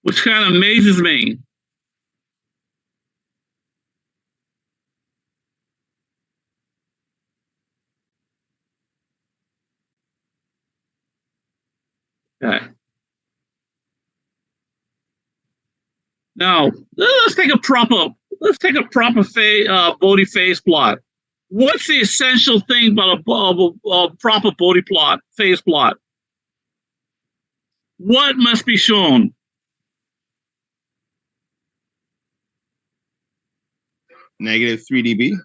which kind of amazes me. Okay. Now, let's take a proper Bodhi phase plot. What's the essential thing about a proper Bodhi plot, phase plot? What must be shown? Negative 3 dB.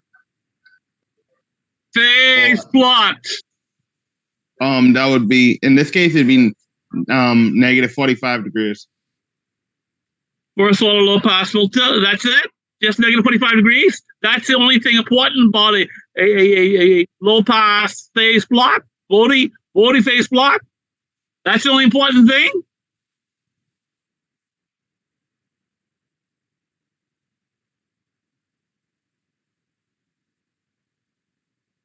Phase plot. That would be, in this case, it'd be negative 45 degrees. First order low pass filter. That's it. Just negative 45 degrees. That's the only thing important about a low pass phase plot. Bodhi phase plot. That's the only important thing.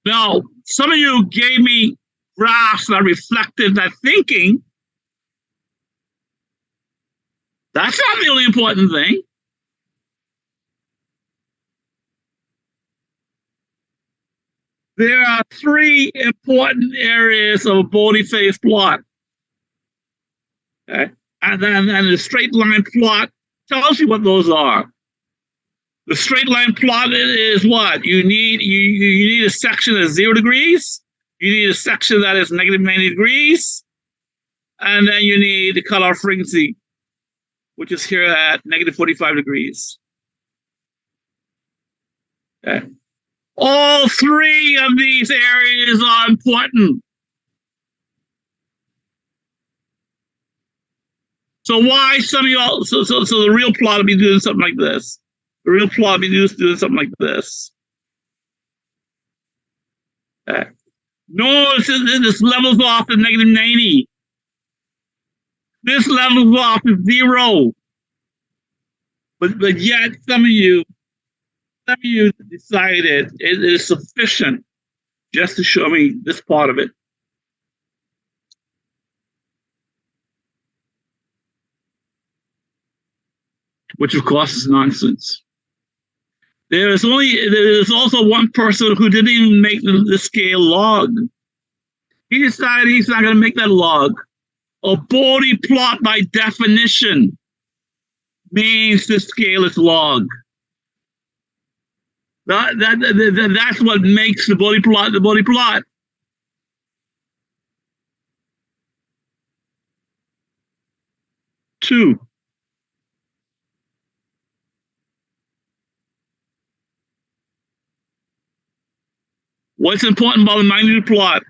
Now, some of you gave me graphs that reflected that thinking. That's not the only important thing. There are three important areas of a Bodhi phase plot. Okay? And the straight line plot tells you what those are. The straight line plot is what? You need a section that's 0 degrees. You need a section that is negative 90 degrees. And then you need the cutoff frequency, which is here at negative 45 degrees. Okay. All three of these areas are important. So why some of y'all, so the real plot will be doing something like this. The real plot will be doing something like this. Okay. Notice this levels off at negative 90. This levels off at 0. But yet some of you decided it is sufficient just to show me this part of it. Which of course is nonsense. There's also one person who didn't even make the scale log. He decided he's not going to make that log. A Bodhi plot by definition means the scale is log. That's what makes the Bodhi plot the Bodhi plot. Two. What's important about the magnitude plot?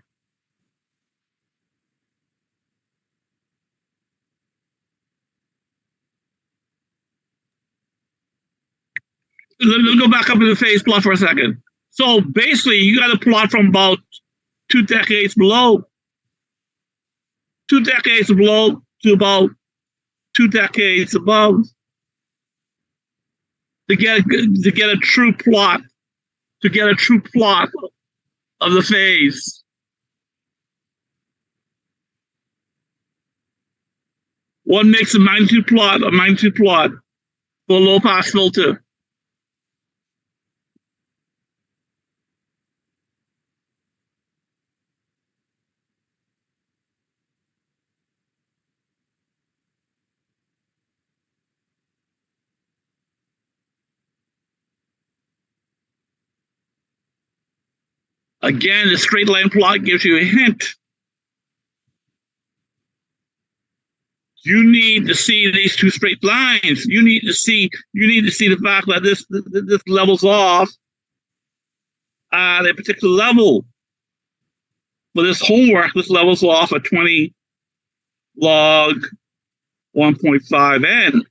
Let's go back up to the phase plot for a second. So basically, you got to plot from about 2 decades below. 2 decades below to about 2 decades above to get a true plot. To get a true plot of the phase. What makes a magnitude plot for a low pass filter? Again, the straight line plot gives you a hint. You need to see these two straight lines. You need to see the fact that this levels off at a particular level. For this homework, this levels off at 20 log 1.5n.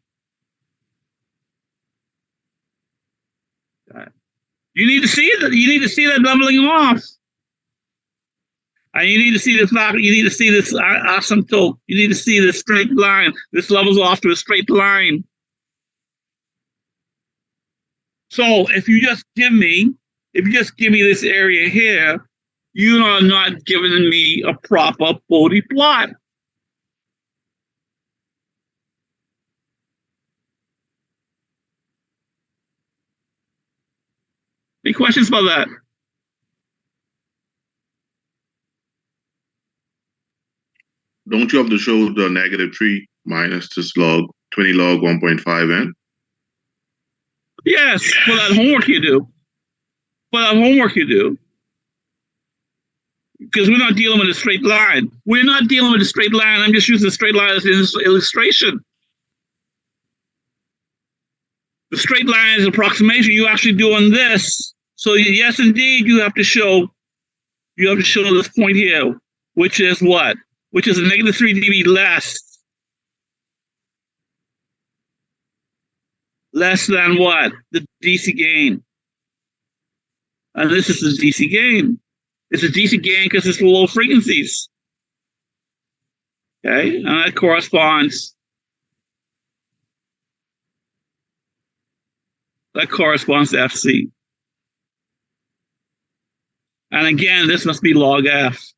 You need to see that. You need to see that leveling off. And you need to see the fact. You need to see this asymptote. You need to see this straight line. This levels off to a straight line. So if you just give me this area here, you are not giving me a proper Bodhi plot. Any questions about that? Don't you have to show the -3 minus this log, 20 log 1.5n? Yes, for that homework you do. Because we're not dealing with a straight line. We're not dealing with a straight line. I'm just using a straight line as an illustration. The straight line is approximation. You're actually doing this. So yes, indeed, you have to show this point here, which is what? Which is a -3 dB less than what? The DC gain. And this is the DC gain. It's a DC gain because it's low frequencies. Okay, and that corresponds to FC. And again, this must be log F.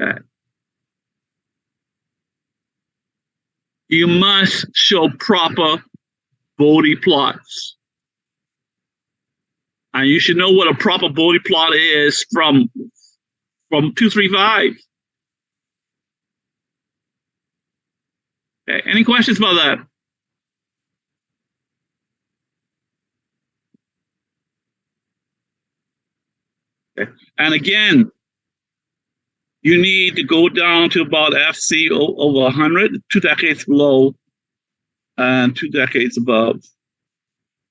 Okay. You must show proper Bode plots. And you should know what a proper Bode plot is from 235. Okay, any questions about that? Okay. And again, you need to go down to about FC over 100, 2 decades below, and 2 decades above.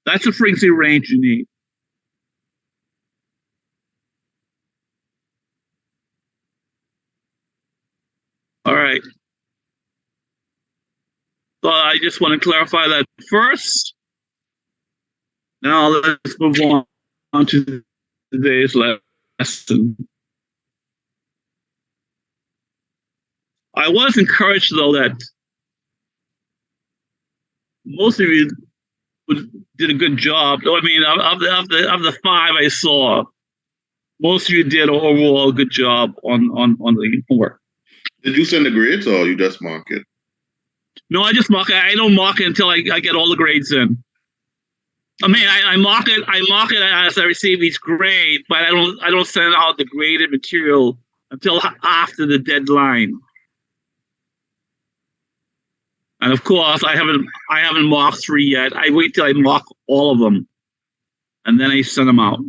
That's the frequency range you need. All right. So I just want to clarify that first. Now let's move on to today's lesson. I was encouraged, though, that most of you did a good job. I mean, of the 5 I saw, most of you did overall a good job on the homework. Did you send the grades or you just mark it? No, I just mark it. I don't mark it until I get all the grades in. I mean, I mark it as I receive each grade, but I don't send out the graded material until after the deadline. And of course, I haven't marked 3 yet. I wait till I mark all of them, and then I send them out.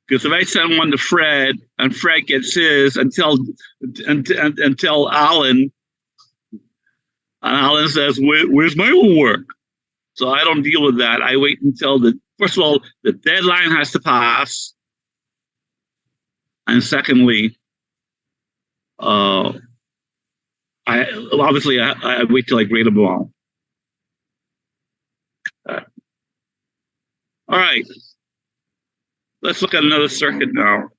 Because if I send one to Fred and Fred gets his and tell Alan, and Alan says, "Where's my homework?" So I don't deal with that. I wait until first of all, the deadline has to pass, and secondly, I wait till I grade them all. All right. Let's look at another circuit now.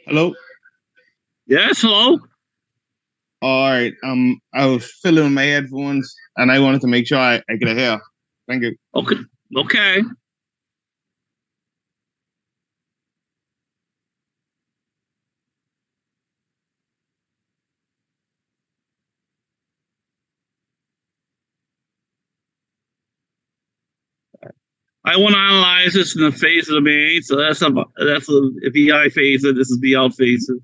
Hello? Yes, hello? All right. I was filling my headphones and I wanted to make sure I could hear. Thank you. Okay. I want to analyze this in the phase of the main. So that's a VI phasor. This is VL phasor.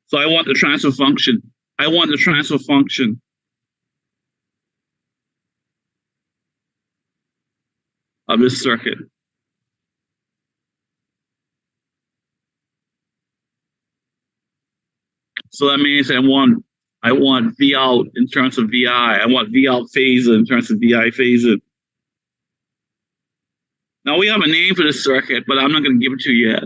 So I want the transfer function. Of this circuit. So that means I want V out in terms of VI. I want V out phasor in terms of VI phasor. Now we have a name for this circuit, but I'm not going to give it to you yet.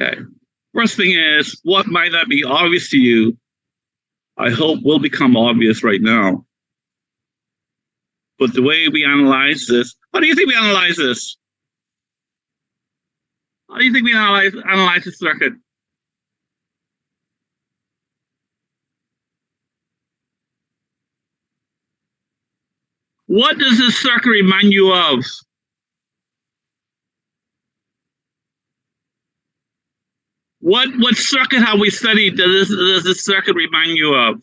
Okay. First thing is, what might not be obvious to you, I hope will become obvious right now. But the way we analyze this, how do you think we analyze this? How do you think we analyze the circuit? What does this circuit remind you of? What circuit have we studied does this circuit remind you of?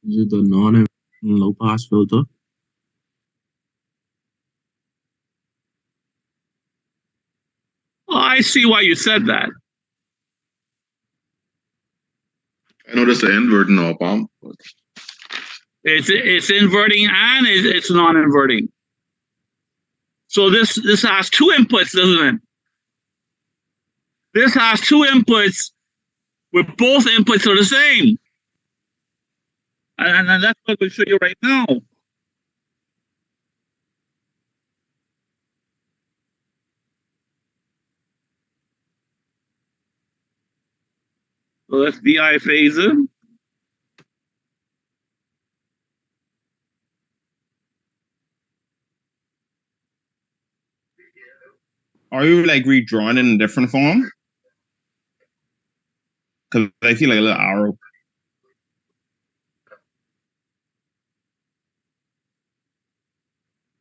Is it the non-low pass filter? Oh, I see why you said that. I know that's the inverting op amp. It's inverting and it's non-inverting. So this has two inputs, doesn't it? This has two inputs where both inputs are the same. And that's what we'll show you right now. So that's VI phasor. Are you like redrawing it in a different form? Because I feel like a little arrow.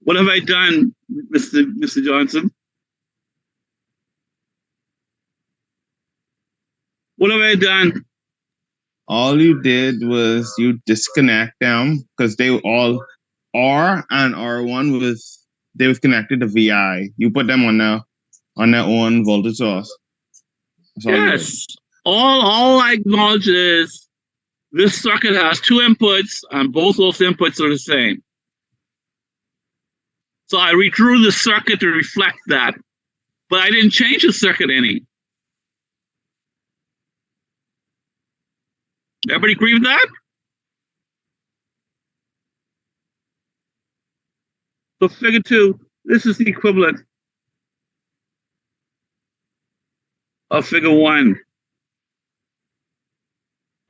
What have I done, Mr. Johnson? What have I done? All you did was you disconnect them because they were all R and R1 was connected to VI. You put them on their own voltage source. That's all you did. Yes. All I acknowledge is this circuit has two inputs and both those inputs are the same. So I redrew the circuit to reflect that, but I didn't change the circuit any. Everybody agree with that? So figure 2, this is the equivalent of figure 1.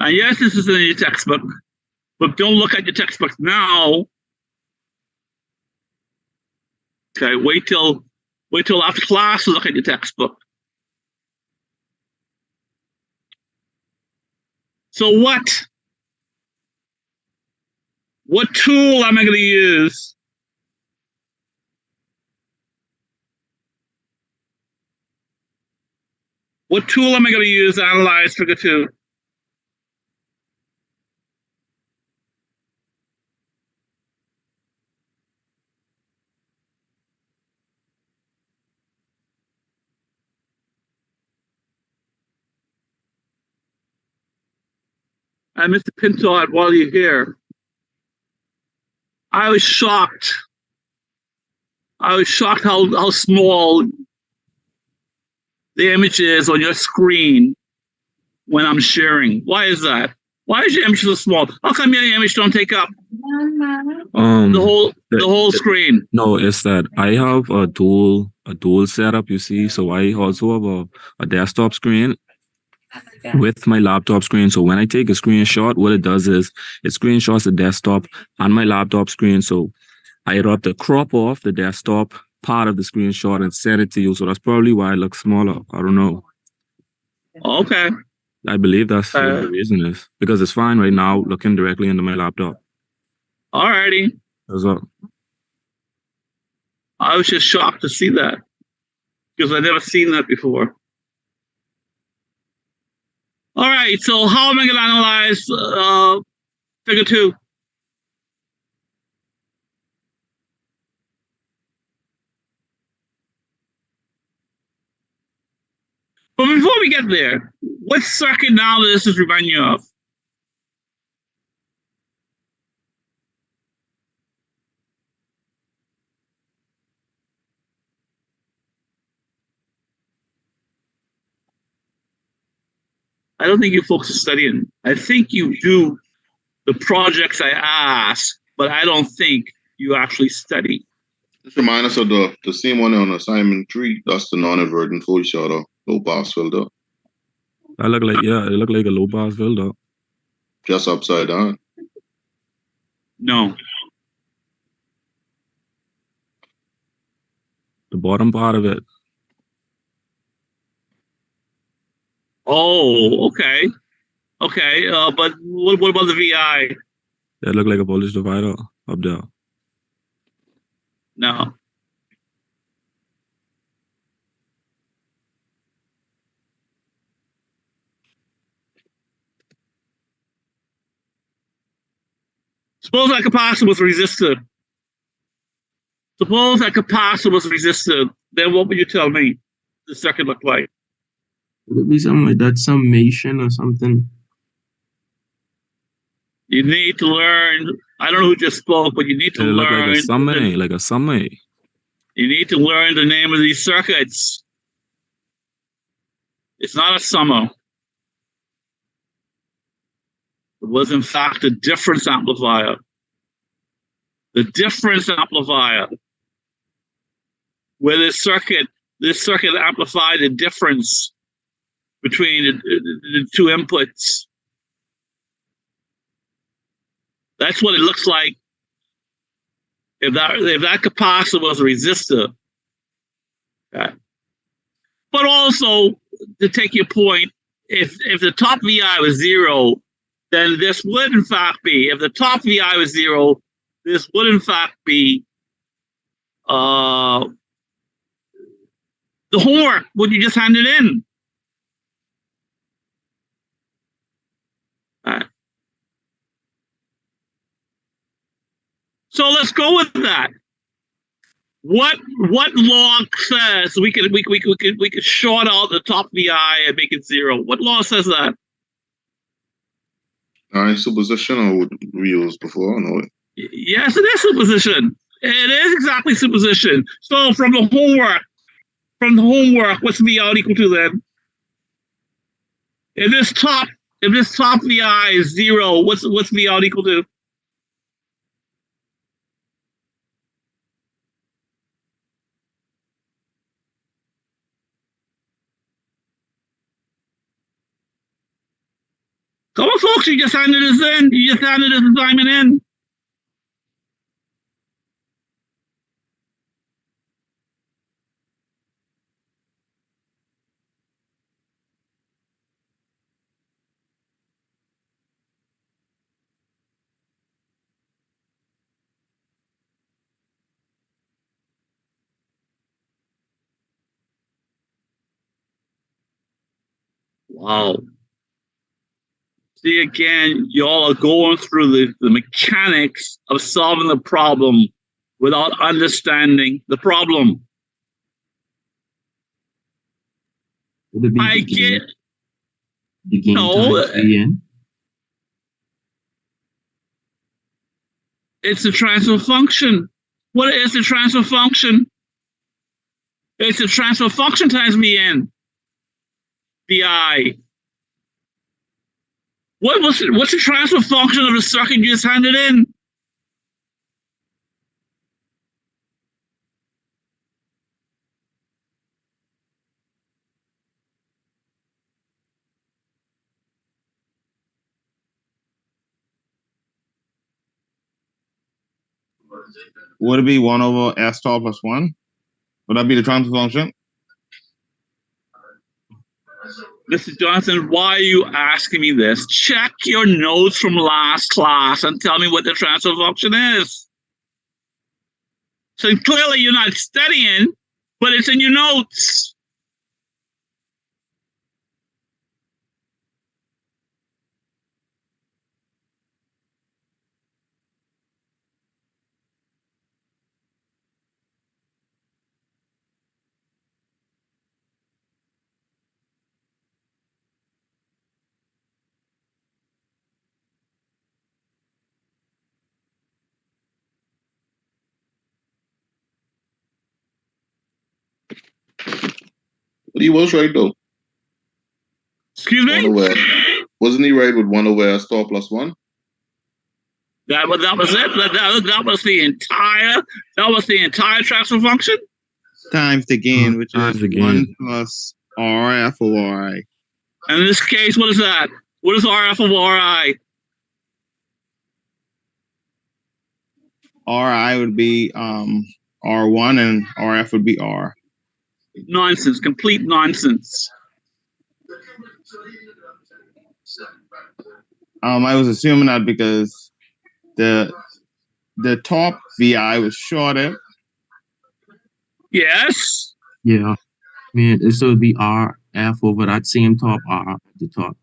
And yes, this is in your textbook, but don't look at your textbook now. Okay, wait till after class to look at your textbook. So what tool am I going to use? What tool am I going to use to analyze figure 2? And Mr. Pinto, while you're here, I was shocked. How small the image is on your screen when I'm sharing. Why is that? Why is your image so small? How come your image don't take up the whole screen? No, it's that I have a dual setup, you see. So I also have a desktop screen with my laptop screen. So when I take a screenshot, what it does is it screenshots the desktop and my laptop screen. So I have to crop off the desktop part of the screenshot and send it to you. So that's probably why it looks smaller. I don't know. Okay. I believe that's what the reason is. Because it's fine right now looking directly into my laptop. Alrighty. That's up. I was just shocked to see that because I've never seen that before. All right, so how am I going to analyze figure 2? But before we get there, what circuit now does this remind you of? I don't think you folks are studying. I think you do the projects I ask, but I don't think you actually study. Just remind us of the same one on assignment 3. That's the non-inverting full shorter, low pass filter, It look like a low pass filter. just upside down. No. The bottom part of it. Oh, okay. Okay. But what about the VI? That look like a voltage divider up there. No. Suppose that capacitor was resistor. Suppose that capacitor was resistor. Then what would you tell me the circuit looked like? Would it be something like that summation or something? You need to learn. I don't know who just spoke, but you need to It look learn. like a summary. You need to learn the name of these circuits. It's not a summer. It was, in fact, a difference amplifier. The difference amplifier, where this circuit amplified the difference between the two inputs. That's what it looks like if that capacitor was a resistor. Okay. But also, to take your point, if the top VI was 0, then this would in fact be, if the top VI was 0, this would in fact be the homework, what you just handed in. All right. So let's go with that. What law says we could short out the top VI and make it 0? What law says that? Superposition, or what we used before? No. Yes, it is superposition. It is exactly superposition. So from the homework, what's V out equal to then? If this top VI is 0, what's V out equal to? Come on, folks, you just handed this in. You just handed this assignment in. Wow. See, again, y'all are going through the mechanics of solving the problem without understanding the problem. Would it be I get the gain no. times Vn? It's a transfer function. What is the transfer function? It's a transfer function times Vn. Vi. What's the transfer function of the circuit you just handed in? Would it be 1 over S star plus 1? Would that be the transfer function? Mr. Johnson, why are you asking me this? Check your notes from last class and tell me what the transfer function is. So clearly you're not studying, but it's in your notes. But he was right though. Excuse One me? over. Wasn't he right with 1 over S star plus 1? That was it. That was the entire transfer function. Times the gain, which times is the gain. 1 plus RF over RI. And in this case, what is that? What is RF over RI? RI would be R1 and RF would be R. Nonsense, complete nonsense. I was assuming that because the top VI was shorter. Yes. Yeah. I mean, so it'd be RF over that same top R at the top.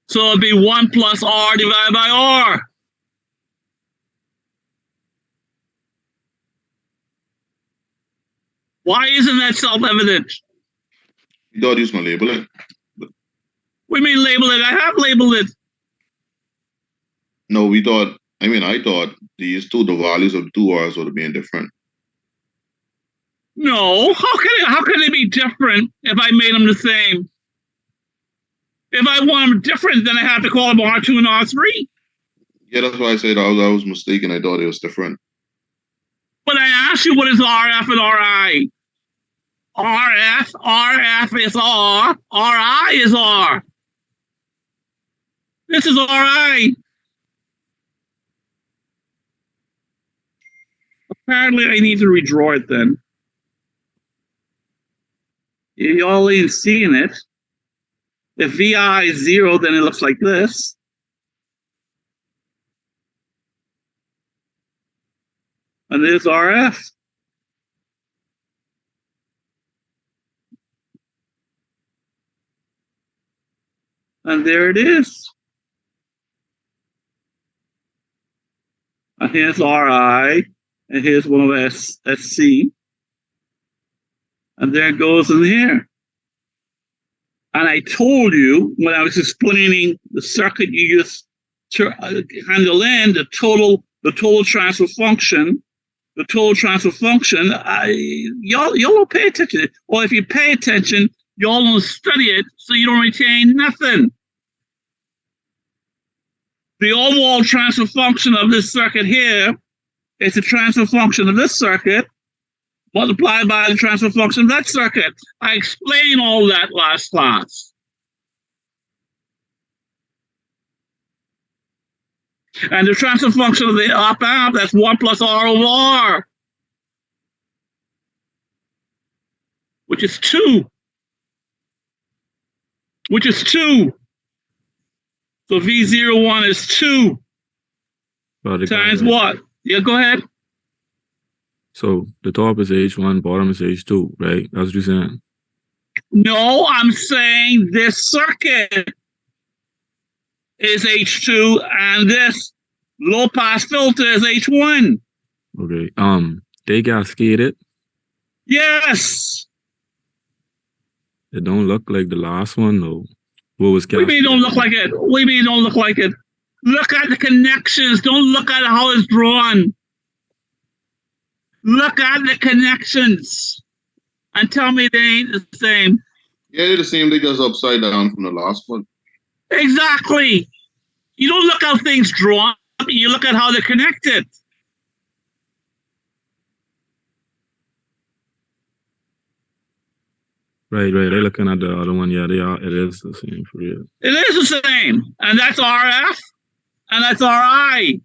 So it'd be 1 plus R divided by R. Why isn't that self-evident? You thought he was going to label it. What do you mean label it? I have labeled it. No, I thought these two, the values of 2 R's would have been different. No, how can they be different if I made them the same? If I want them different, then I have to call them R2 and R3. Yeah, that's why I said I was mistaken. I thought it was different. But I asked you, what is RF and RI? RF is R, RI is R. This is RI. Apparently, I need to redraw it then. Y'all ain't seeing it. If VI is 0, then it looks like this. And there's RF. And there it is. And here's RI, and here's one of SC. And there it goes in here. And I told you when I was explaining the circuit you just handle in the total transfer function. The total transfer function. Y'all don't pay attention. Or if you pay attention, y'all don't study it, so you don't retain nothing. The overall transfer function of this circuit here is the transfer function of this circuit multiplied by the transfer function of that circuit. I explained all that last class. And the transfer function of the op-amp, that's 1 plus R over R, which is 2. Which is 2. So V01 is 2 times what? Yeah, go ahead. So the top is H1, bottom is H2, right? That's what you're saying. No, I'm saying this circuit is H2 and this low pass filter is H1. Okay. They cascaded. Yes. It don't look like the last one though. What was What do you mean don't look like it? What do you mean don't look like it? Look at the connections. Don't look at how it's drawn. Look at the connections and tell me they ain't the same. Yeah, they're the same. They just upside down from the last one. Exactly. You don't look how things drawn. You look at how they're connected. Right. They're looking at the other one. Yeah, they are. It is the same for real. It is the same. And that's RF and that's RI.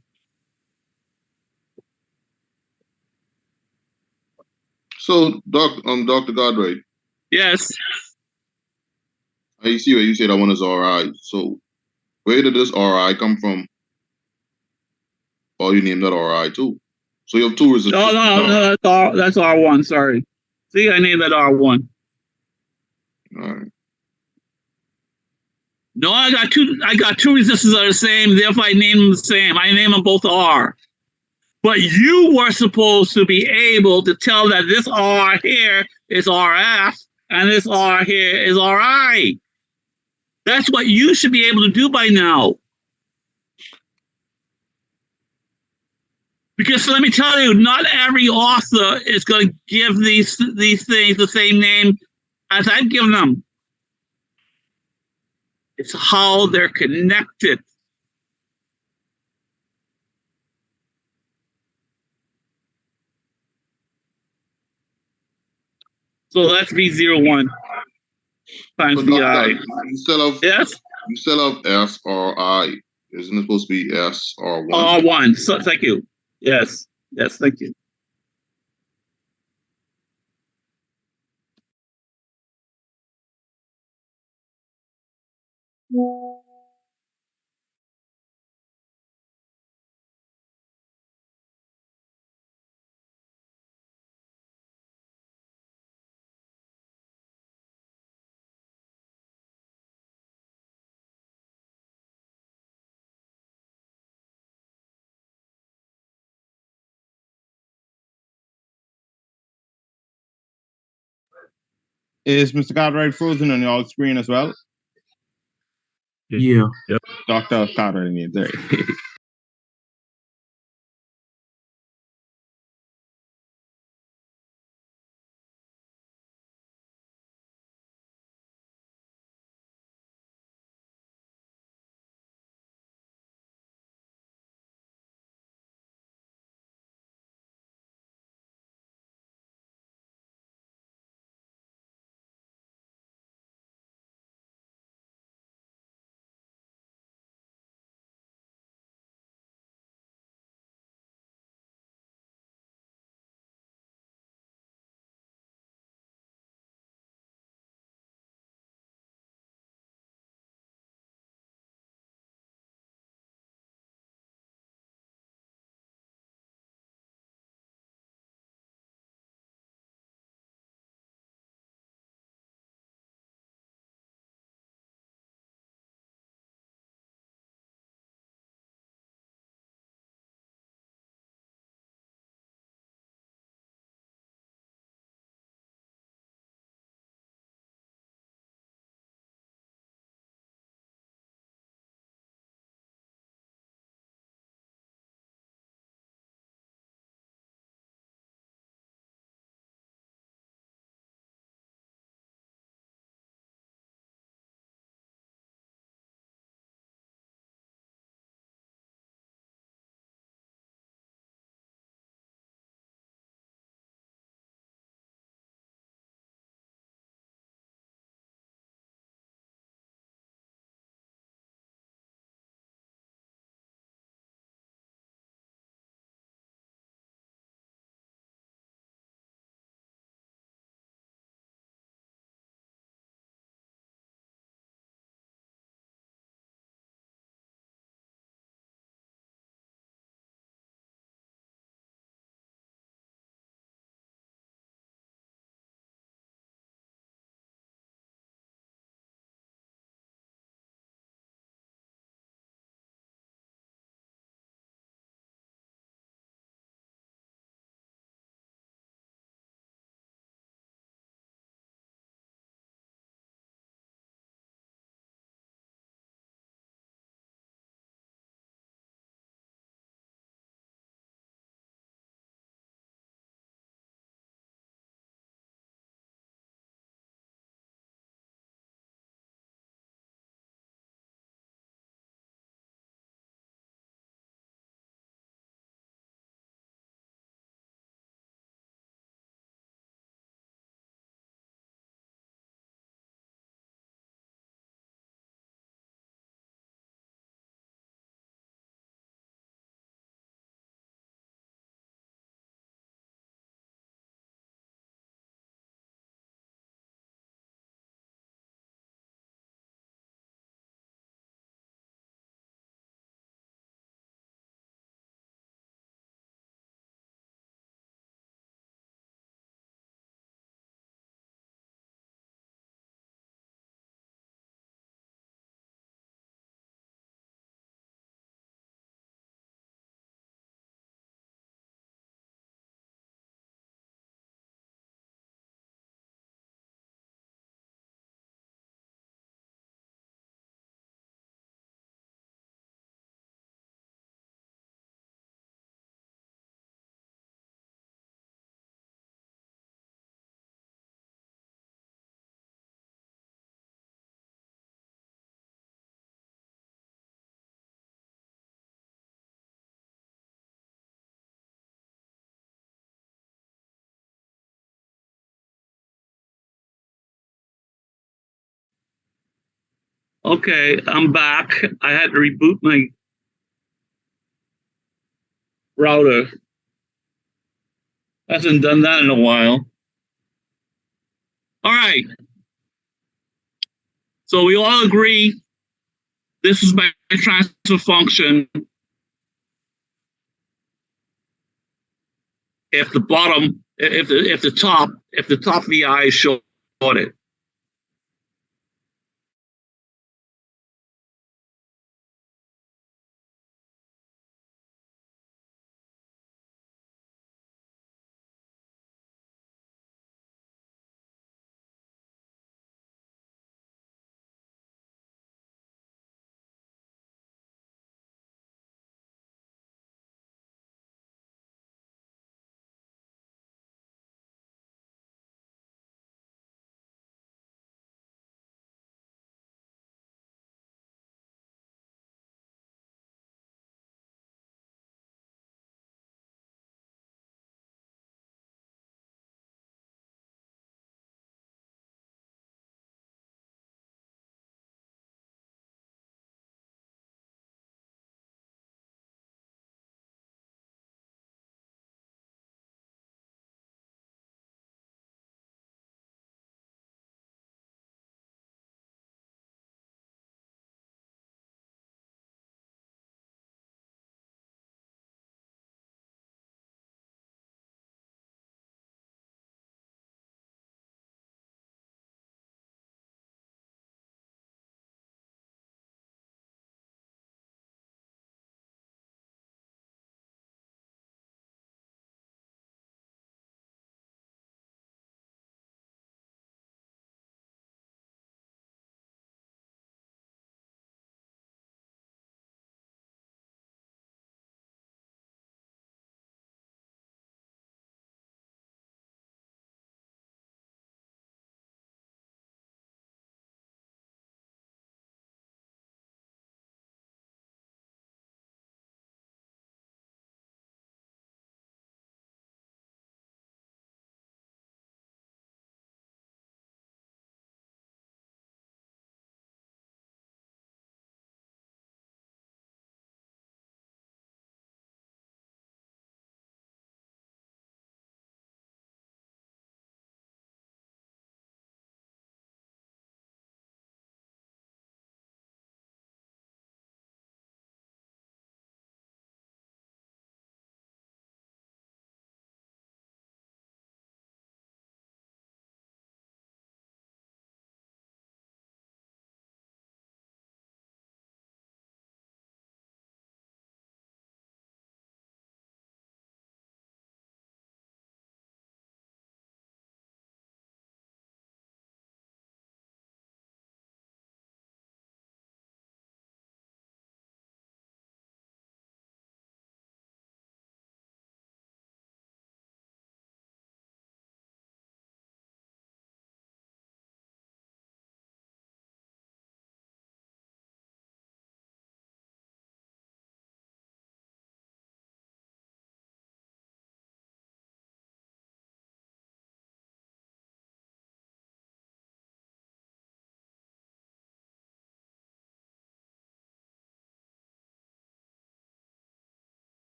So, Dr. Godray, Yes. I see where you say that one is RI. So, where did this RI come from? Or you named that RI too? So you have 2 resistors. No, that's R1. Sorry. See, I named that R1. All right. No, I got two resistors that are the same, therefore I name them the same. I name them both R. But you were supposed to be able to tell that this R here is RF and this R here is RI. That's what you should be able to do by now. Because let me tell you, not every author is going to give these things the same name as I've given them, it's how they're connected. So that's V01 times But VI. doctor, Yes? you still have S or I. Isn't it supposed to be S or one? R1. So thank you. Yes. Yes, thank you. Is Mr. Cartwright frozen on your screen as well? Yeah. Dr. Cartwright needs it. Okay, I'm back. I had to reboot my router. Hasn't done that in a while. All right. So we all agree this is my transfer function if the bottom, if the top VI is shorted.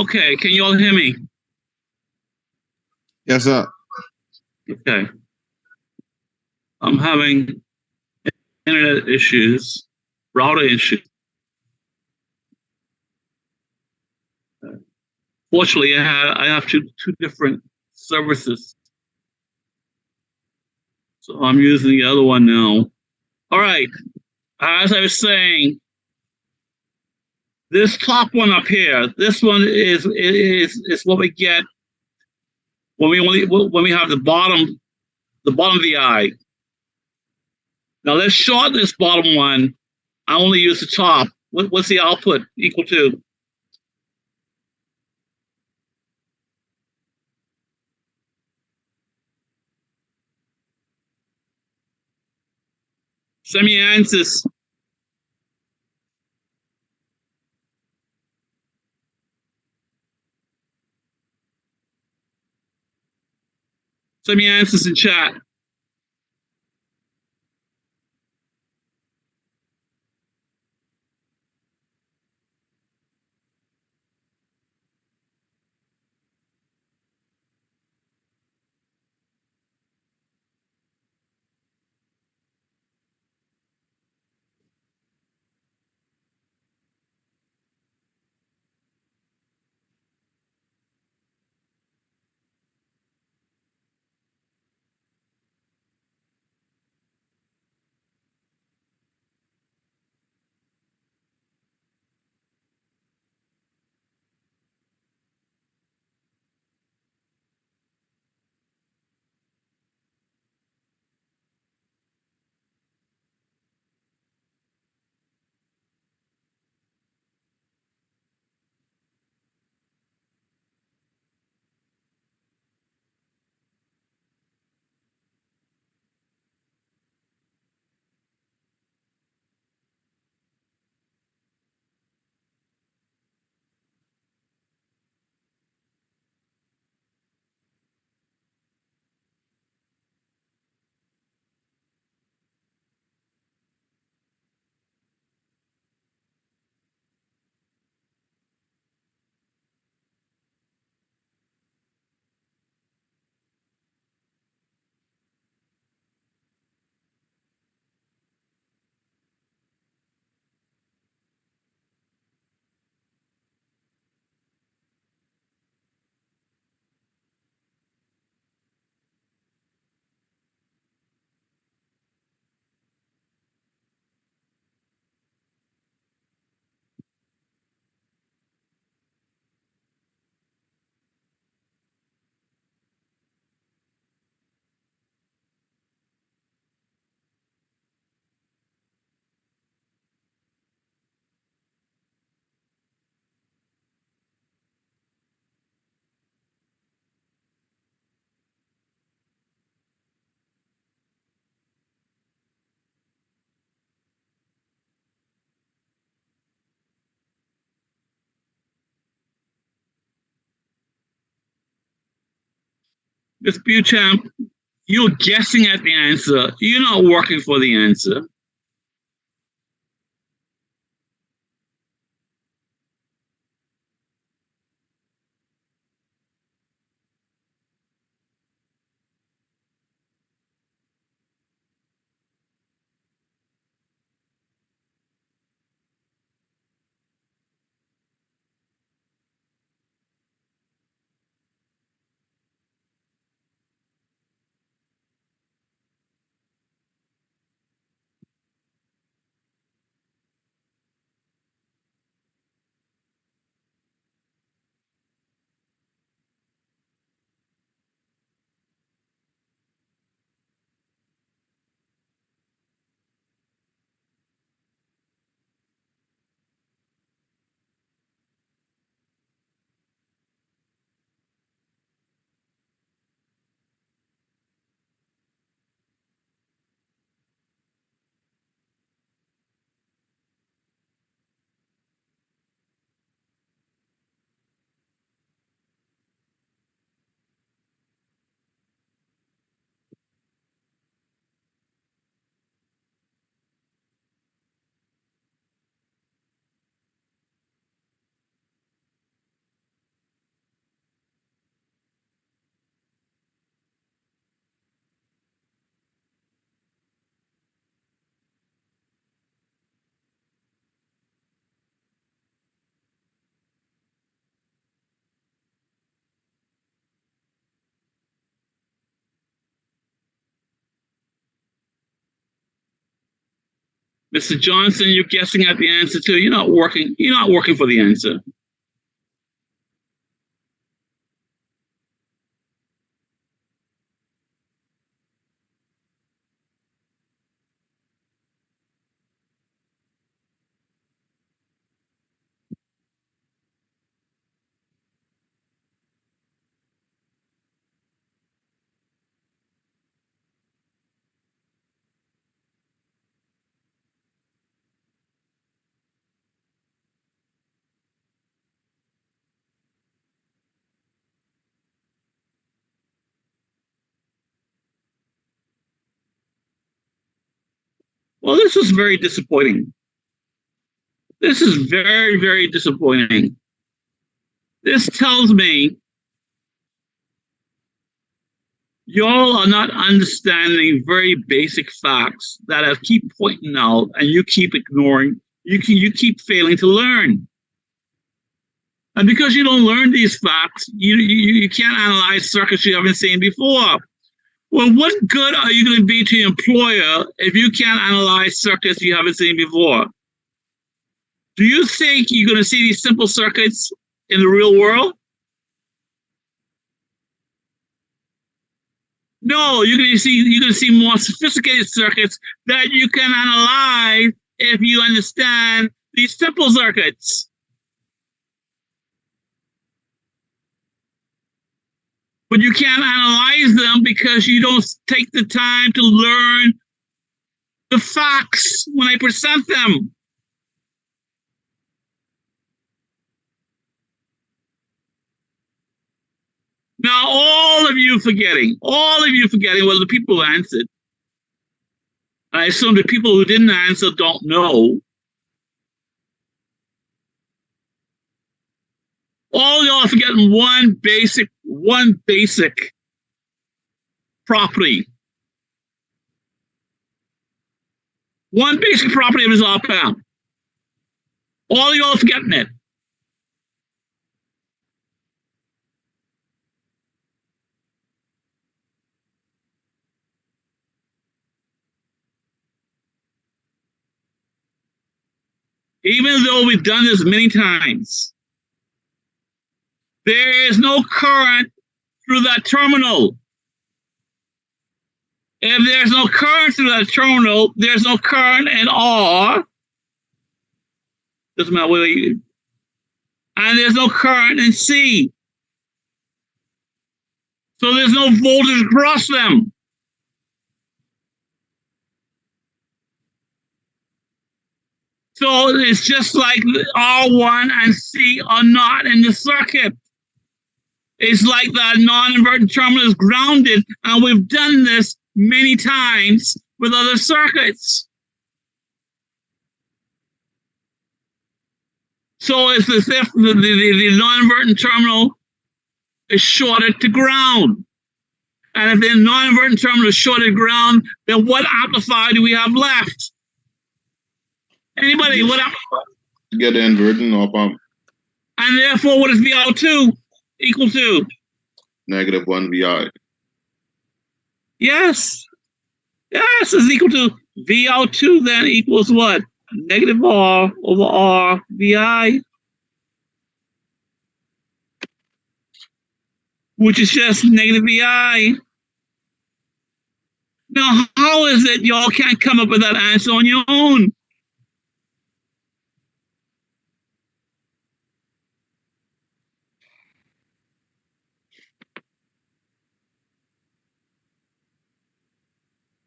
Okay, can you all hear me? Yes, sir. Okay. I'm having internet issues, router issues. Fortunately, I have two different services, so I'm using the other one now. All right. As I was saying, this top one up here, this one is what we get when we have the bottom of the eye. Now let's shorten this bottom one. I only use the top. What's the output equal to? Send me answers. Send me answers in chat. Miss Buchamp, you're guessing at the answer. You're not working for the answer. Mr. Johnson, you're guessing at the answer too. You're not working for the answer. Well, this is very disappointing. This is very, very disappointing. This tells me y'all are not understanding very basic facts that I keep pointing out and you keep ignoring. You keep failing to learn. And because you don't learn these facts, you can't analyze circuits you haven't seen before. Well, what good are you going to be to your employer if you can't analyze circuits you haven't seen before? Do you think you're going to see these simple circuits in the real world? No, you're going to see more sophisticated circuits that you can analyze if you understand these simple circuits. But you can't analyze them because you don't take the time to learn the facts when I present them. Now, all of you forgetting, well, the people who answered. I assume the people who didn't answer don't know. All y'all are forgetting one basic property. One basic property of his op-amp. All y'all are forgetting it. Even though we've done this many times, there is no current through that terminal. If there's no current through that terminal, there's no current in R. Doesn't matter whether you. And there's no current in C. So there's no voltage across them. So it's just like R1 and C are not in the circuit. It's like the non-inverting terminal is grounded, and we've done this many times with other circuits. So it's as if the non-inverting terminal is shorted to ground. And if the non-inverting terminal is shorted to ground, then what amplifier do we have left? Anybody? What amplifier? Get the inverting op-amp. And therefore, what is VO2 equal to? -1 VI. Yes. Yes, is equal to VO2 then equals what? Negative R over R VI. Which is just negative VI. Now, how is it y'all can't come up with that answer on your own?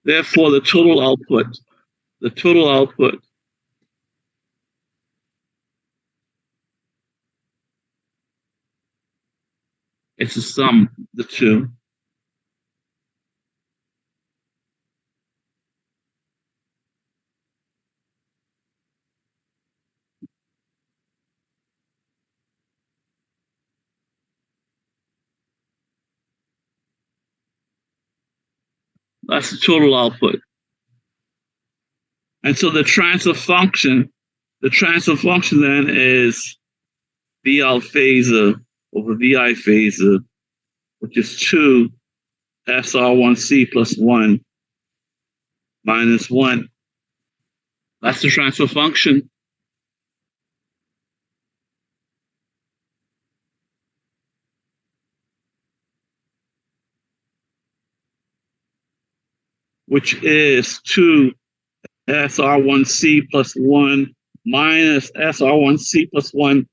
Therefore, the total output it's the sum of the two. That's the total output. And so the transfer function then is V out phasor over VI phasor, which is 2 SR1C plus 1 minus 1 That's the transfer function. Which is 2 SR1C plus 1 minus SR1C plus 1.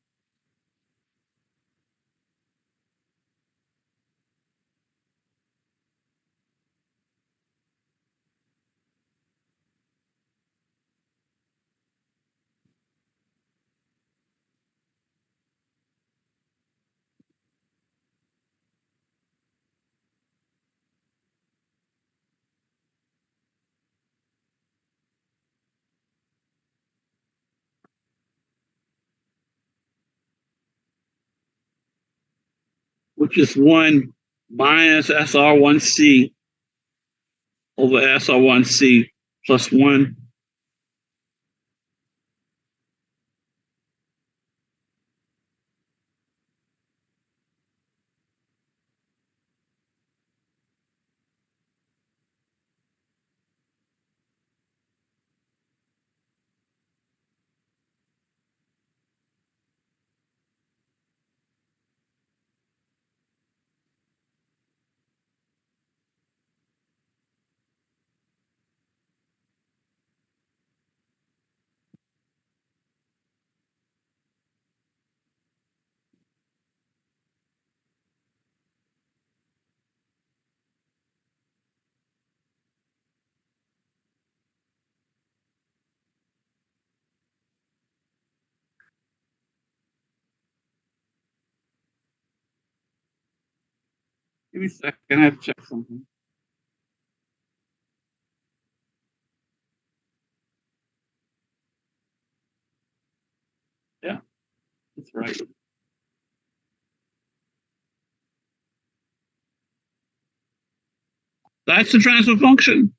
Which is 1 minus SR1C over SR1C plus 1. Give me a second, I have to check something. Yeah, that's right. That's the transfer function.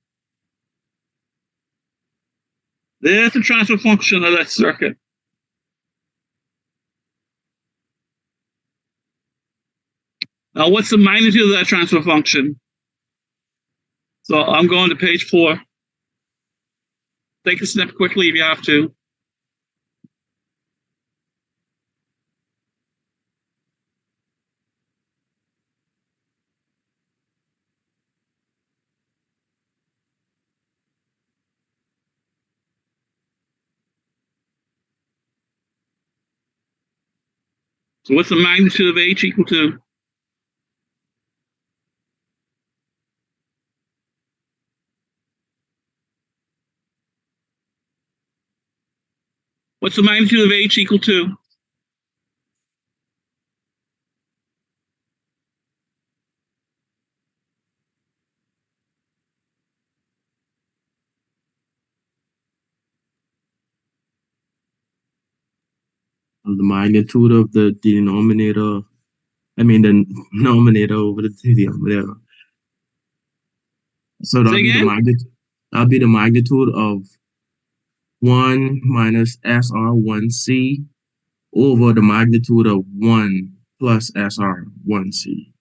There's the transfer function of that circuit. Now, what's the magnitude of that transfer function? So I'm going to page 4. Take a step quickly if you have to. So what's the magnitude of H equal to? What's the magnitude of H equal to? The magnitude of the denominator, I mean the numerator over the denominator. So that'll Say be the again? magnitude. That'll be the magnitude of 1 minus SR1C over the magnitude of 1 plus SR1C.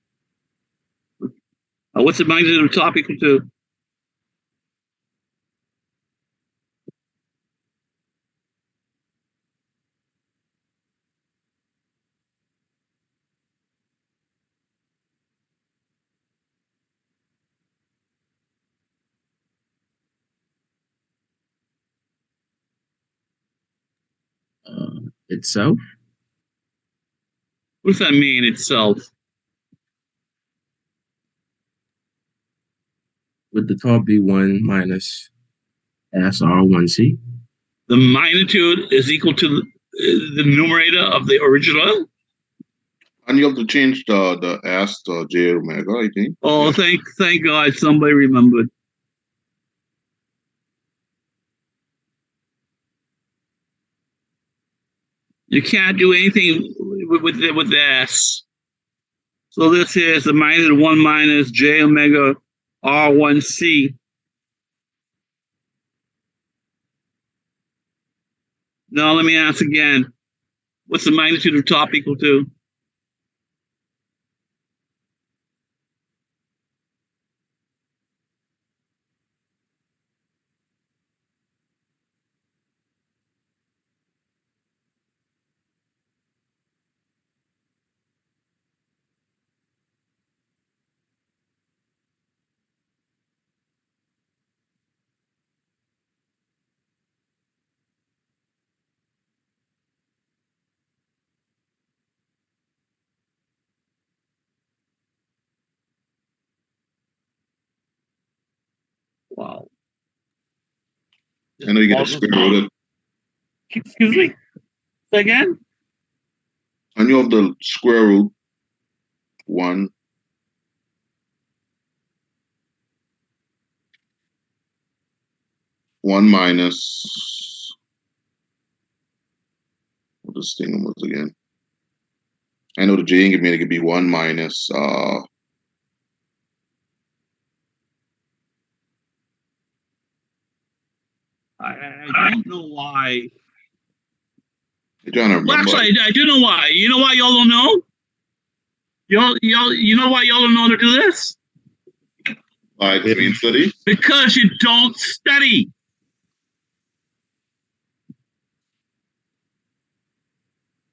What's the magnitude of top equal to? Itself. What does that mean itself? Would the top be 1 minus SR1C? The magnitude is equal to the numerator of the original? And you have to change the S to J omega, I think. Oh, Yeah. thank God somebody remembered. You can't do anything with the S. So this here is the magnitude of 1 minus J omega R1C. Now let me ask again. What's the magnitude of top equal to? Wow. I know you get a square root. Excuse me? Say again? And you have the square root 1 minus what this thing was again. I know the J give me it could be 1 minus I don't know why. I'm trying to Well, remember. actually, I do know why. You know why y'all don't know? You know why y'all don't know how to do this? Like mean study. Because you don't study.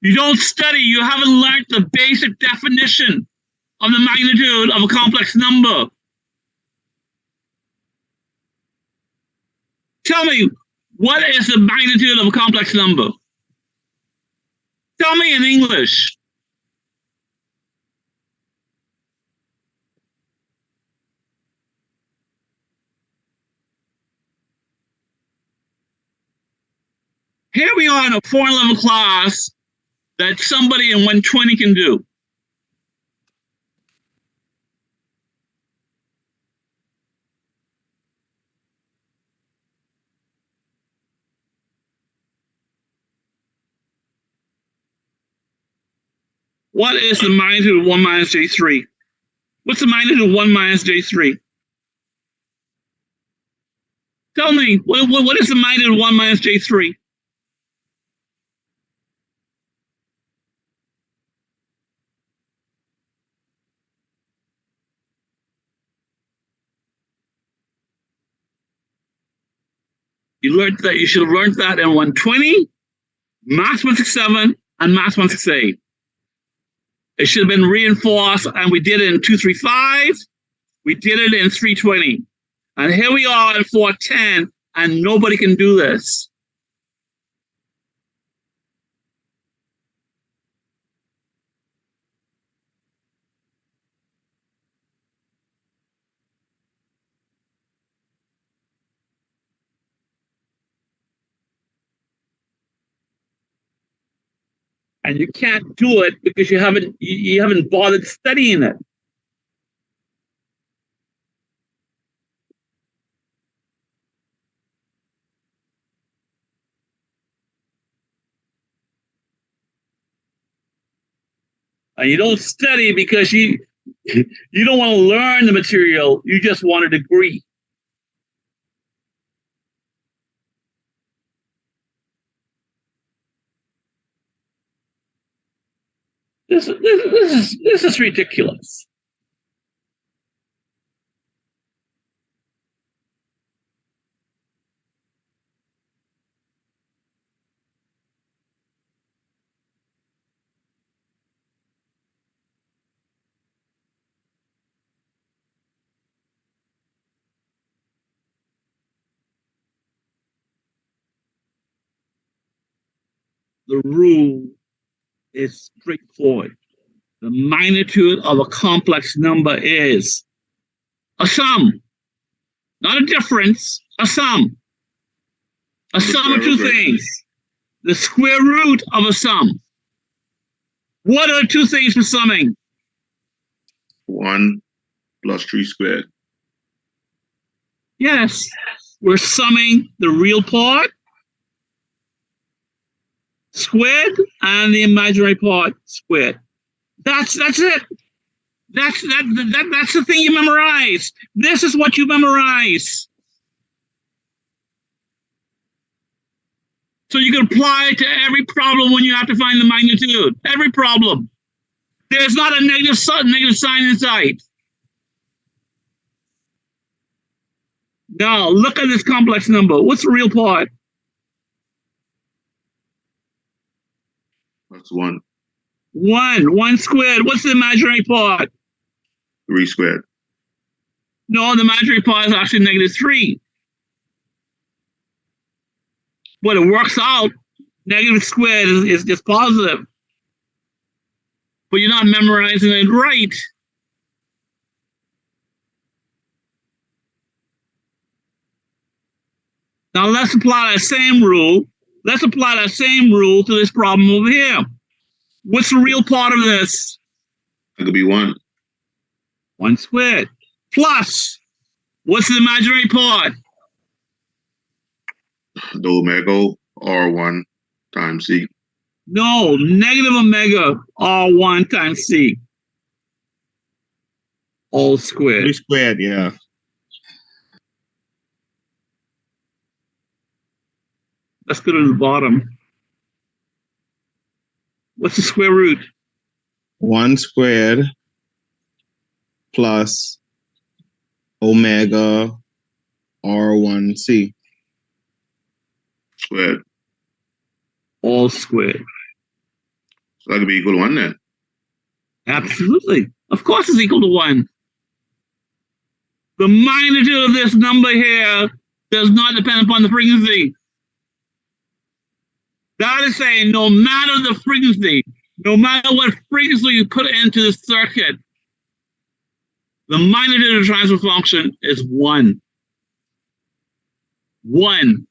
You don't study. You haven't learned the basic definition of the magnitude of a complex number. Tell me, what is the magnitude of a complex number? Tell me in English. Here we are in a foreign level class that somebody in 120 can do. What is the magnitude of 1 minus J3? What's the magnitude of 1 minus J3? Tell me, what is the magnitude of 1 minus J3? You learned that. You should have learned that in 120, Maths 167, and Maths 168. It should have been reinforced, and we did it in 235. We did it in 320. And here we are in 410, and nobody can do this. And you can't do it because you haven't bothered studying it. And you don't study because you don't want to learn the material. You just want a degree. This is ridiculous. The rule is straightforward. The magnitude of a complex number is a sum, not a difference, a sum. A sum of two things. The square root of a sum. What are two things for summing? 1 plus 3 squared. Yes, we're summing the real part squared and the imaginary part squared. That's it. That's the thing you memorize. This is what you memorize. So you can apply it to every problem when you have to find the magnitude. Every problem. There's not a negative sign inside. Now, look at this complex number. What's the real part? That's 1. 1 squared. What's the imaginary part? 3 squared. No, the imaginary part is actually -3. But it works out. Negative squared is just positive. But you're not memorizing it right. Now let's apply that same rule. Let's apply that same rule to this problem over here. What's the real part of this? It could be 1. 1 squared. Plus, what's the imaginary part? The omega R1 times C. No, negative omega R1 times C. All squared. 3 squared, yeah. Let's go to the bottom. What's the square root? 1 squared plus omega R1C. Squared. All squared. So that could be equal to 1 then. Absolutely. Of course it's equal to 1. The magnitude of this number here does not depend upon the frequency. That is saying no matter the frequency, no matter what frequency you put into the circuit, the magnitude of the transfer function is 1. 1.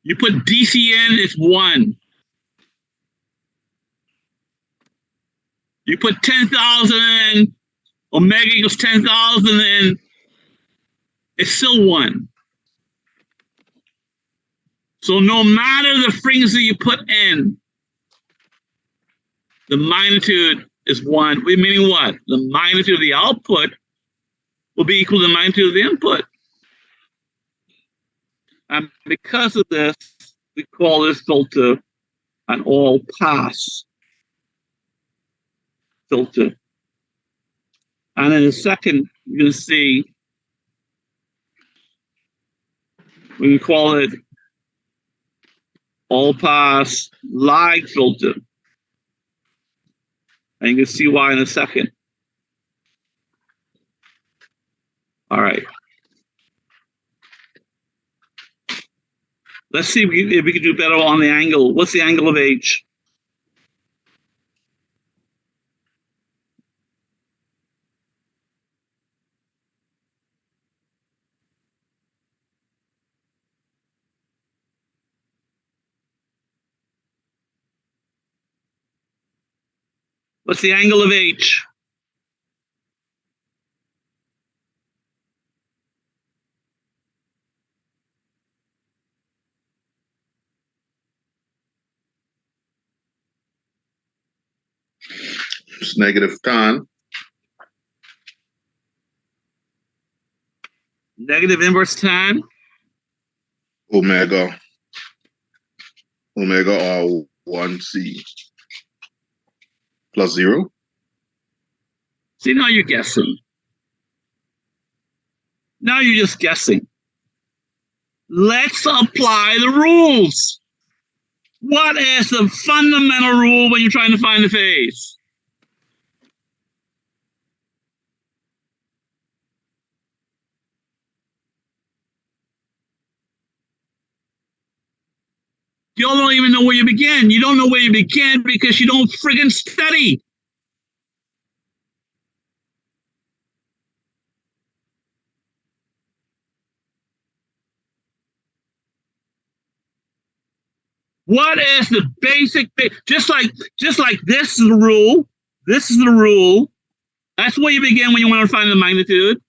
You put DC in, it's 1. You put 10,000 in, omega equals 10,000 in, it's still 1. So no matter the frequency you put in, the magnitude is 1. Meaning what? The magnitude of the output will be equal to the magnitude of the input. And because of this, we call this filter an all-pass filter. And in a second, you're going to see we call it all-pass lag filter. And you can see why in a second. All right. Let's see if we can do better on the angle. What's the angle of H? What's the angle of H? It's negative tan. Negative inverse tan. Omega R1C plus 0. See, now you're guessing. Now you're just guessing. Let's apply the rules. What is the fundamental rule when you're trying to find the phase? You all don't even know where you begin. You don't know where you begin because you don't friggin' study. What is the basic, just like this is the rule, this is the rule. That's where you begin when you want to find the magnitude.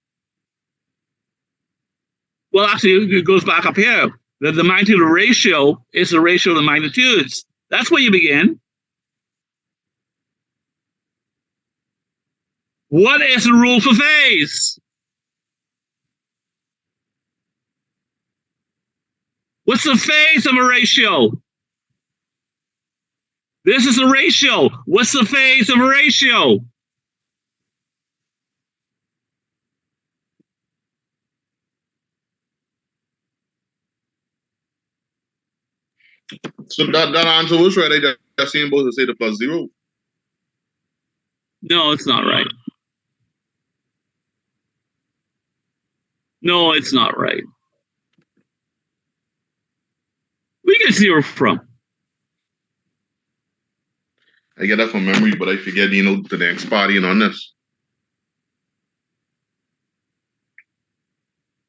Well, actually, it goes back up here. The magnitude ratio is the ratio of the magnitudes. That's where you begin. What is the rule for phase? What's the phase of a ratio? This is a ratio. What's the phase of a ratio? So that answer was right. I just seen both to say the plus 0. No, it's not right. No, it's not right. Where you get 0 from? I get that from memory, but I forget, the next party and on this.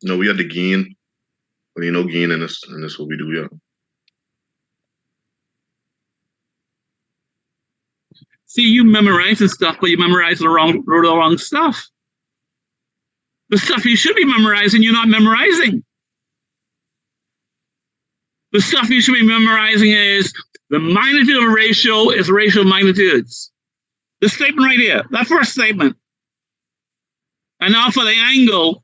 No, we had the gain But you know, gain in this what we do, yeah. See, you memorizing stuff, but you memorize the wrong stuff. The stuff you should be memorizing, you're not memorizing. The stuff you should be memorizing is the magnitude of a ratio is a ratio of magnitudes. This statement right here, that first statement. And now for the angle,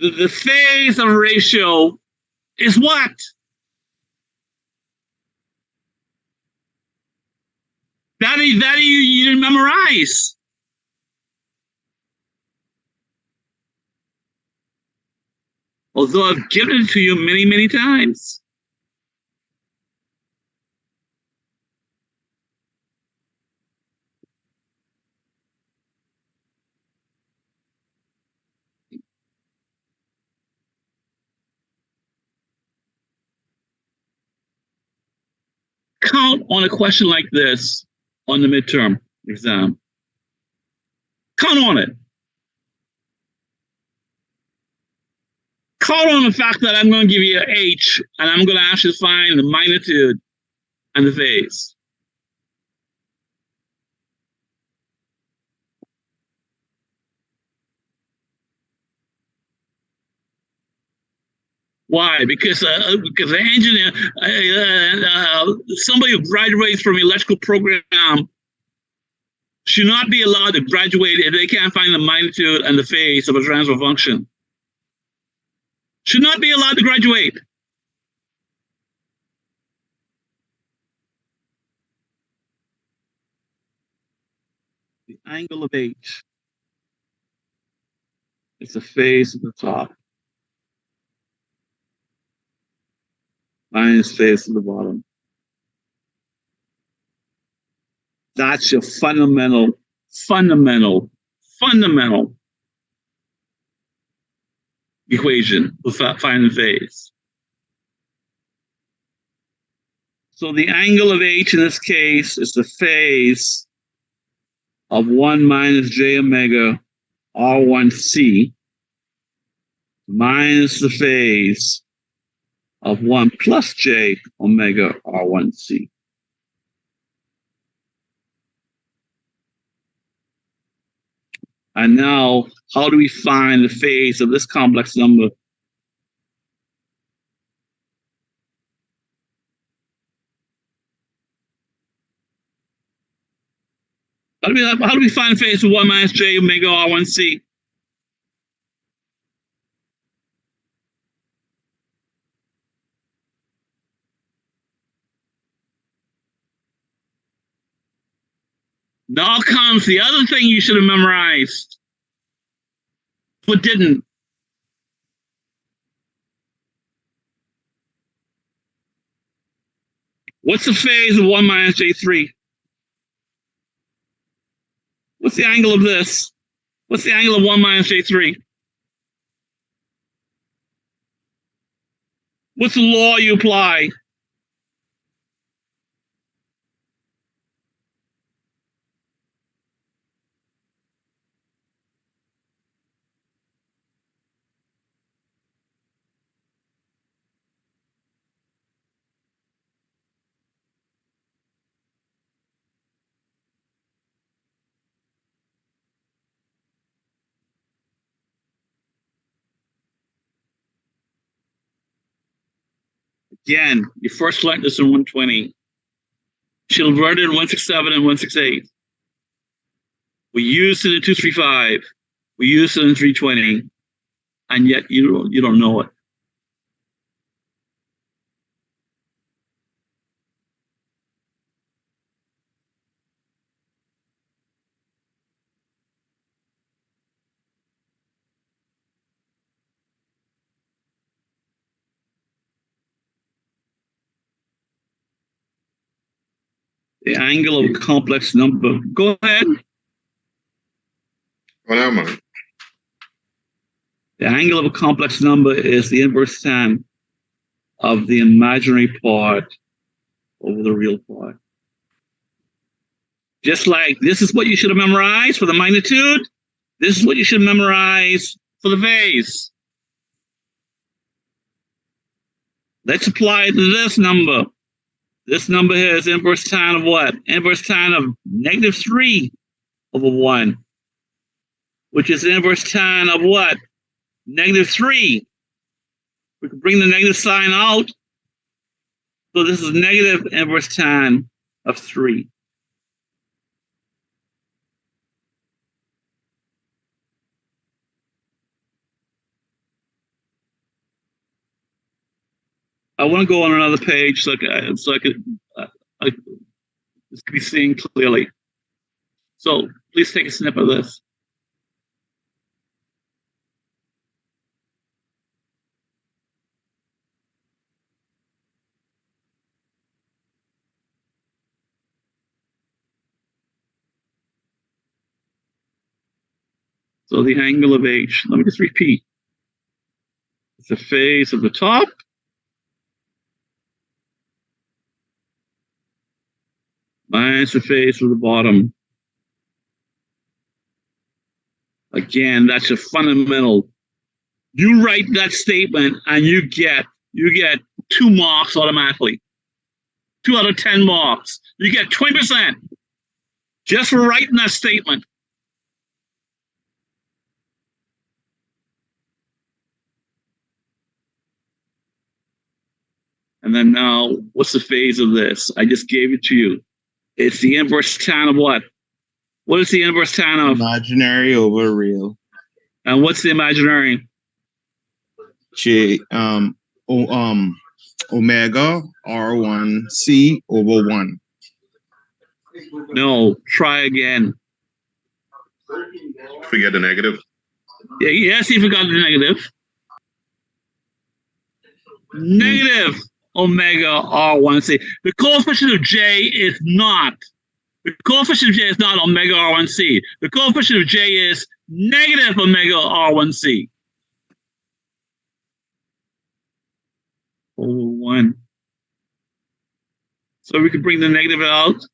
the phase of a ratio is what? That you didn't memorize. Although I've given it to you many, many times. Count on a question like this on the midterm exam. Count on it. Count on the fact that I'm going to give you an H and I'm going to ask you to find the magnitude and the phase. Why? Because the engineer, somebody who graduates from electrical program should not be allowed to graduate if they can't find the magnitude and the phase of a transfer function. Should not be allowed to graduate. The angle of H is the phase at the top minus phase at the bottom. That's your fundamental equation with finding phase. So the angle of H in this case is the phase of 1 minus j omega R1C minus the phase of 1 plus j omega R1C. And now, how do we find the phase of this complex number? How do we find the phase of 1 minus j omega R1C? Now comes the other thing you should have memorized, but didn't. What's the phase of 1 minus J3? What's the angle of this? What's the angle of 1 minus J3? What's the law you apply? Again, you first learned this in 120. She'll learn it in 167 and 168. We used it in 235. We used it in 320. And yet you don't know it. The angle of a complex number. Go ahead. Whatever, man. The angle of a complex number is the inverse tan of the imaginary part over the real part. Just like this is what you should have memorized for the magnitude, this is what you should memorize for the phase. Let's apply it to this number. This number here is inverse tan of what? Inverse tan of -3 over 1, which is inverse tan of what? -3. We can bring the negative sign out. So this is negative inverse tan of 3. I want to go on another page so I could this can be seen clearly. So please take a snip of this. So the angle of H, let me just repeat. It's the phase of the top minus the phase of the bottom. Again, that's a fundamental. You write that statement and you get 2 marks automatically. 2 out of 10 marks. You get 20% just for writing that statement. And then now, what's the phase of this? I just gave it to you. It's the inverse tan of what? What is the inverse tan of? Imaginary over real. And what's the imaginary? Omega R1C over 1. No, try again. Forget the negative. Yeah, yes, you forgot the negative. Negative omega R1C. The coefficient of J is not. The coefficient of J is not omega R1C. The coefficient of J is negative omega R1C. Over 1. So we can bring the negative out.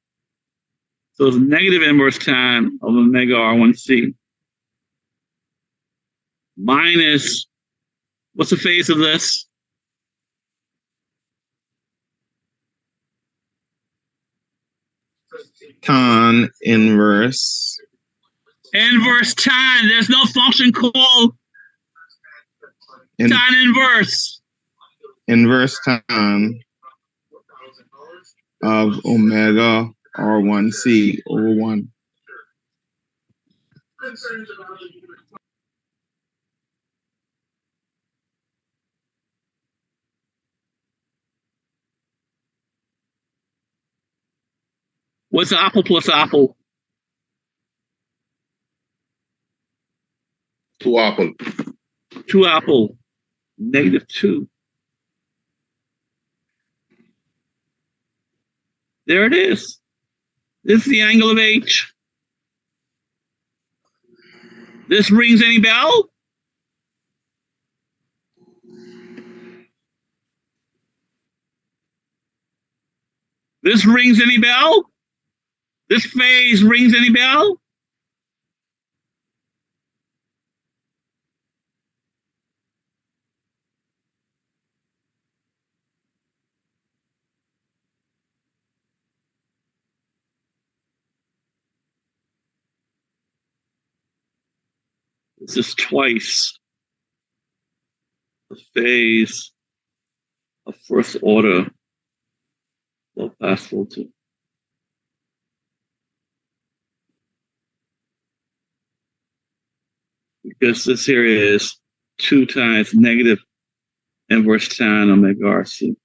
So it's negative inverse tan of omega R1C. Minus, what's the phase of this? Tan inverse. Inverse tan. There's no function called tan inverse. Inverse tan of omega R1C over 1. What's apple plus apple? 2 apple. 2 apple. -2. There it is. This is the angle of H. This rings any bell? This rings any bell? This phase rings any bell? This is twice the phase of first order low pass filter. Because this here is 2 times negative inverse tan omega RC.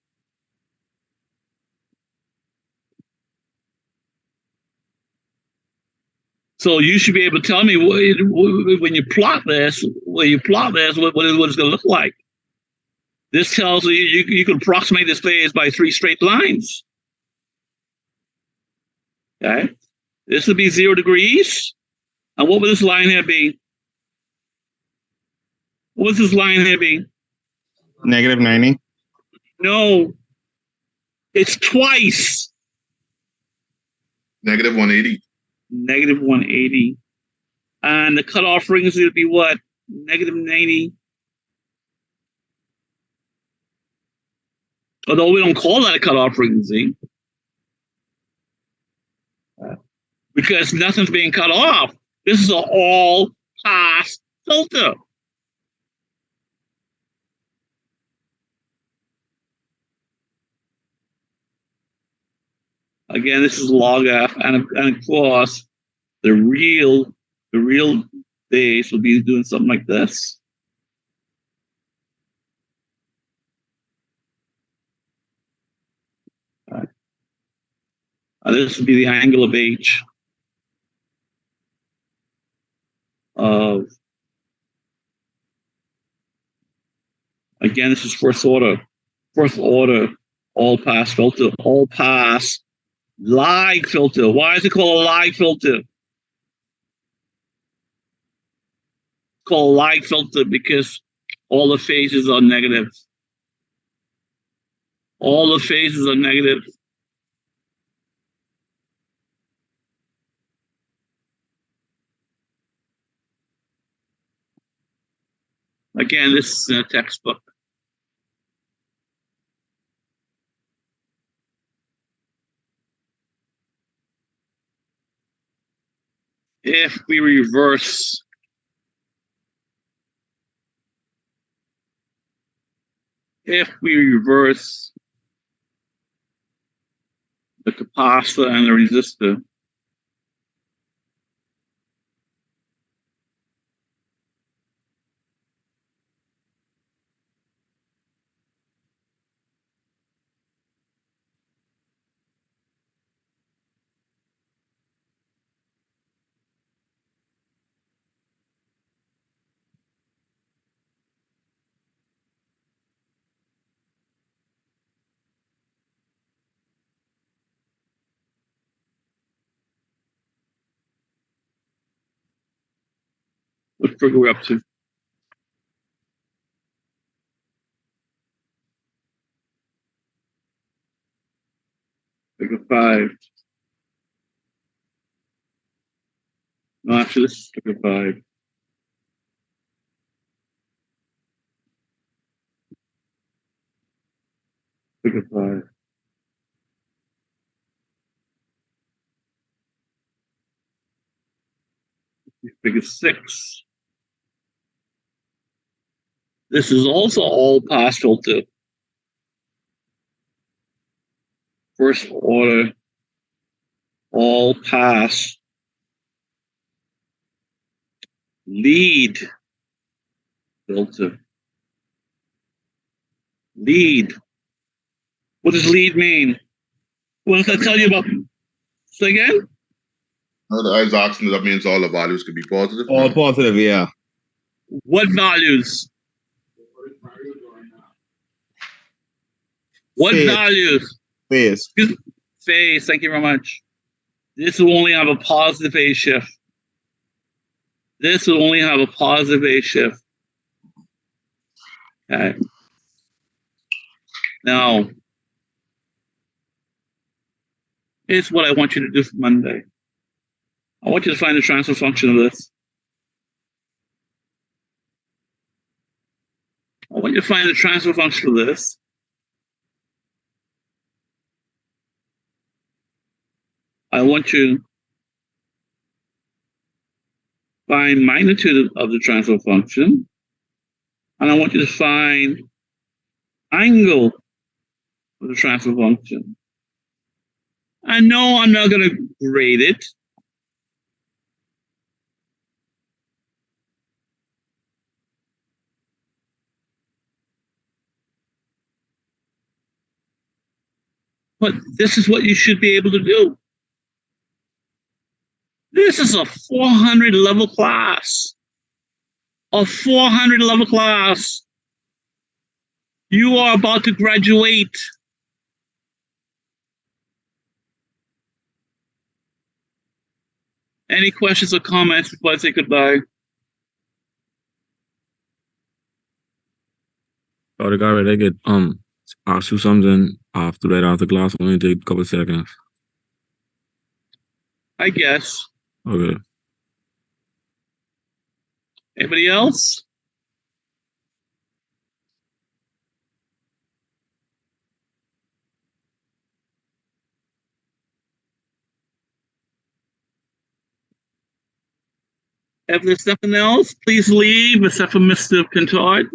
So you should be able to tell me when you plot this, what it's going to look like. This tells you can approximate this phase by 3 straight lines. Okay, this would be 0 degrees. And what would this line here be? What would this line here be? -90. No, it's twice. -180. -180. And the cutoff rings would be what? -90. Although we don't call that a cutoff frequency. Because nothing's being cut off. This is an all pass filter. Again, this is log F, and of course, the real base will be doing something like this. This would be the angle of H of, again, this is first order, all pass filter, all pass Lie filter. Why is it called a lie filter? It's called a lie filter because all the phases are negative. All the phases are negative. Again, this is in a textbook. If we reverse the capacitor and the resistor, what figure we're up to? Figure 5. No, actually, this is figure 5. Figure 5. Figure 6. This is also all pass filter. First order, all pass, lead filter. Lead. What does lead mean? What does that tell you about? Say again? No, I was asking, that means all the values could be positive. All positive, yeah. What values? What Phase. values? Phase. Phase, thank you very much. This will only have a positive phase shift. This will only have a positive phase shift. Okay. Now, here's what I want you to do for Monday. I want you to find the transfer function of this. I want you to find the transfer function of this. I want you to find magnitude of the transfer function. And I want you to find angle of the transfer function. I know I'm not going to grade it. But this is what you should be able to do. This is a 400 level class. A 400 level class. You are about to graduate. Any questions or comments before I say goodbye? Sorry, Garrett, I could ask you something right after class. Only take a couple of seconds. I guess. Okay. Anybody else? If there's nothing else, please leave except for Mr. Pintard.